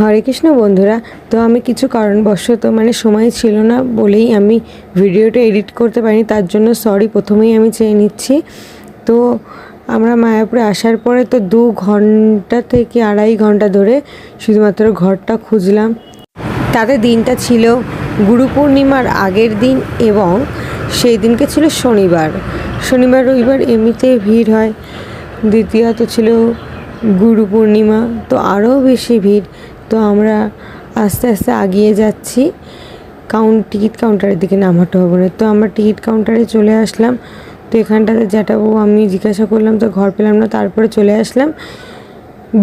হরে কৃষ্ণ বন্ধুরা। তো আমি কিছু কারণবশত সময় ছিল না বলেই আমি ভিডিওটা এডিট করতে পারিনি, তার জন্য সরি প্রথমেই আমি চেয়ে নিচ্ছি। তো আমরা মায়াপুরে আসার পরে তো 2 ঘন্টা থেকে 2.5 ঘন্টা ধরে শুধুমাত্র ঘরটা খুঁজলাম। তাতে দিনটা ছিল গুরু পূর্ণিমার আগের দিন এবং সেই দিনকে ছিল শনিবার রবিবার এমনিতে ভিড় হয়, দ্বিতীয়ত ছিল গুরু পূর্ণিমা, তো আরও বেশি ভিড়। তো আমরা আস্তে আস্তে এগিয়ে যাচ্ছি টিকিট কাউন্টারের দিকে, নামহাটা ভবনে। তো আমরা টিকিট কাউন্টারে চলে আসলাম। তো এখানটাতে যেটাবো আমি জিজ্ঞাসা করলাম, তো ঘর পেলাম না। তারপরে চলে আসলাম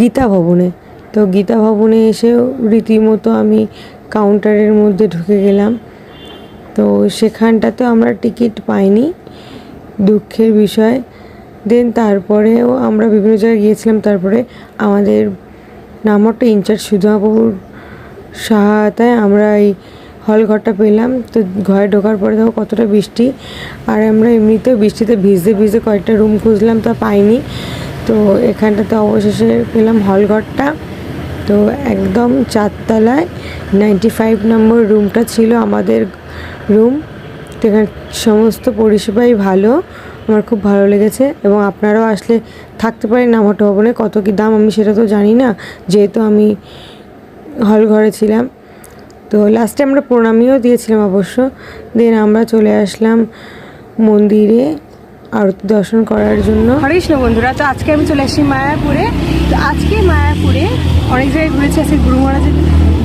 গীতা ভবনে। তো গীতা ভবনে এসেও রীতিমতো আমি কাউন্টারের মধ্যে ঢুকে গেলাম। তো সেখানটাতে আমরা টিকিট পাইনি, দুঃখের বিষয়। তারপরেও আমরা বিভিন্ন জায়গায় গিয়েছিলাম। তারপরে আমাদের নামহাটা ইনচার্জ সুধাবাবুর সহায়তায় আমরা এই হল ঘরটা পেলাম। তো ঘরে ঢোকার পরে দেখো কতটা বৃষ্টি, আর আমরা এমনিতেও বৃষ্টিতে ভিজতে ভিজতে কয়েকটা রুম খুঁজলাম, তা পাইনি। তো এখানটাতে অবশেষে পেলাম হল ঘরটা। তো একদম 4 তলায় 95 নম্বর রুমটা ছিল আমাদের রুম। তো এখানে সমস্ত পরিষেবাই ভালো, আমার খুব ভালো লেগেছে। এবং আপনারাও আসলে থাকতে পারেন নামহাটা ভবনে। কত কী দাম আমি সেটা তো জানি না, যেহেতু আমি হল ঘরে ছিলাম। তো লাস্টে আমরা প্রণামীও দিয়েছিলাম অবশ্য। আমরা চলে আসলাম মন্দিরে আরতি দর্শন করার জন্য। হরে কৃষ্ণ বন্ধুরা, তো আজকে আমি চলে আসছি মায়াপুরে। তো আজকে মায়াপুরে অনেক জায়গায় ঘুরেছি, আজকে গুরু মহারাজের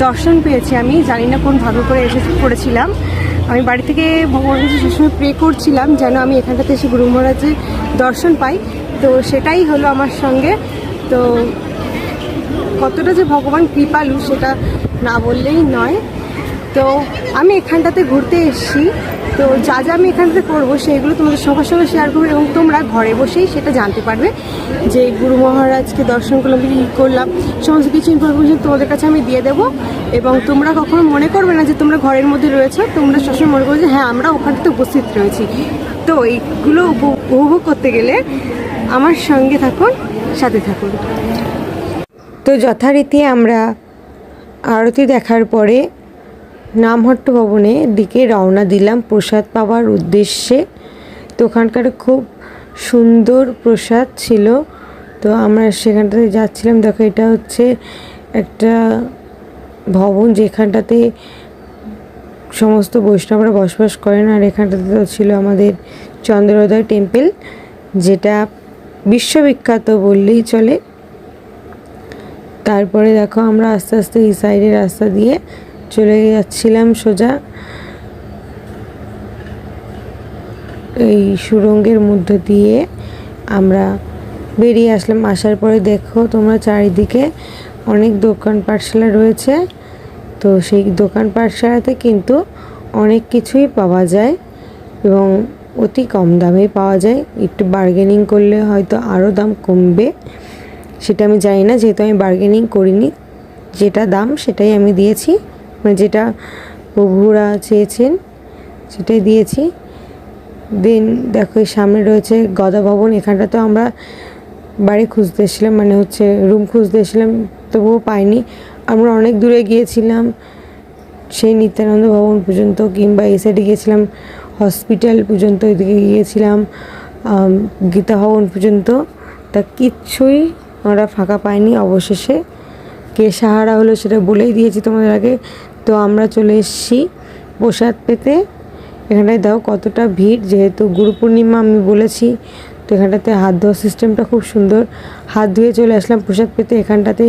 দর্শন পেয়েছি। আমি জানি না কোন ভাগ্য করে পড়েছিলাম। আমি বাড়ি থেকে ভগবানের কাছে সবসময় প্রে করছিলাম যেন আমি এখানটাতে এসে গুরু মহারাজের দর্শন পাই। তো সেটাই হলো আমার সঙ্গে। তো কতটা যে ভগবান কৃপালু সেটা না বললেই নয়। তো আমি এখানটাতে ঘুরতে এসেছি। তো যা যা আমি এখানটাতে করবো সেগুলো তোমাদের সবার সঙ্গে শেয়ার করবো, এবং তোমরা ঘরে বসেই সেটা জানতে পারবে যে গুরু মহারাজকে দর্শন করলাম, কী করলাম, সমস্ত কিছু ইনফরমেশন তোমাদের কাছে আমি দিয়ে দেবো। এবং তোমরা কখনো মনে করবে না যে তোমরা ঘরের মধ্যে রয়েছো, তোমরা সবসময় মনে করবে যে হ্যাঁ আমরা ওখানটাতে উপস্থিত রয়েছি। তো এইগুলো উপভোগ করতে গেলে আমার সঙ্গে থাকুন, সাথে থাকুন। তো যথারীতি আমরা আরতি দেখার পরে নামহাটা ভবনের দিকে রওনা দিলাম প্রসাদ পাওয়ার উদ্দেশ্যে। তো ওখানকার খুব সুন্দর প্রসাদ ছিল। তো আমরা সেখানটাতে যাচ্ছিলাম। দেখো এটা হচ্ছে একটা ভবন যেখানটাতে সমস্ত বৈষ্ণবরা বসবাস করেন। আর এখানটাতে তো ছিল আমাদের চন্দ্রোদয় টেম্পল, যেটা বিশ্ববিখ্যাত বললেই চলে। তারপরে দেখো আমরা আস্তে আস্তে এই সাইডের রাস্তা দিয়ে চলে যাচ্ছিলাম সোজা এই সুড়ঙ্গের মধ্য দিয়ে আমরা বেরিয়ে আসলাম। আসার পরে দেখো তোমরা চারিদিকে অনেক দোকান পাঠশালা রয়েছে। তো সেই দোকান পাঠশালাতে কিন্তু অনেক কিছুই পাওয়া যায় এবং অতি কম দামে পাওয়া যায়। একটু বার্গেনিং করলে হয়তো আরও দাম কমবে, সেটা আমি জানি না, যেহেতু আমি বার্গেনিং করিনি। যেটা দাম সেটাই আমি দিয়েছি, যেটা প্রভুরা চেয়েছেন সেটাই দিয়েছি। দেখো এই সামনে রয়েছে গদা ভবন। এখানটাতেও আমরা বাড়ি খুঁজতে এসেছিলাম, রুম খুঁজতে এসেছিলাম, তবুও পাইনি। আমরা অনেক দূরে গিয়েছিলাম, সেই নিত্যানন্দ ভবন পর্যন্ত, কিংবা এই সাইডে গিয়েছিলাম হসপিটাল পর্যন্ত, এদিকে গিয়েছিলাম গীতা ভবন পর্যন্ত। তা কিচ্ছুই আমরা ফাঁকা পাইনি। অবশেষে কে সাহারা হলো সেটা বলেই দিয়েছি তোমাদের আগে। তো আমরা চলে এসেছি প্রসাদ পেতে। এখানটায় দাও কতটা ভিড়, যেহেতু গুরু পূর্ণিমা আমি বলেছি। তো এখানটাতে হাত ধোয়ার সিস্টেমটা খুব সুন্দর। হাত ধুয়ে চলে আসলাম প্রসাদ পেতে। এখানটাতে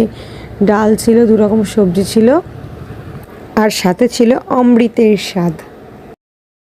ডাল ছিল, 2 রকম সবজি ছিল, আর সাথে ছিল অমৃতের স্বাদ।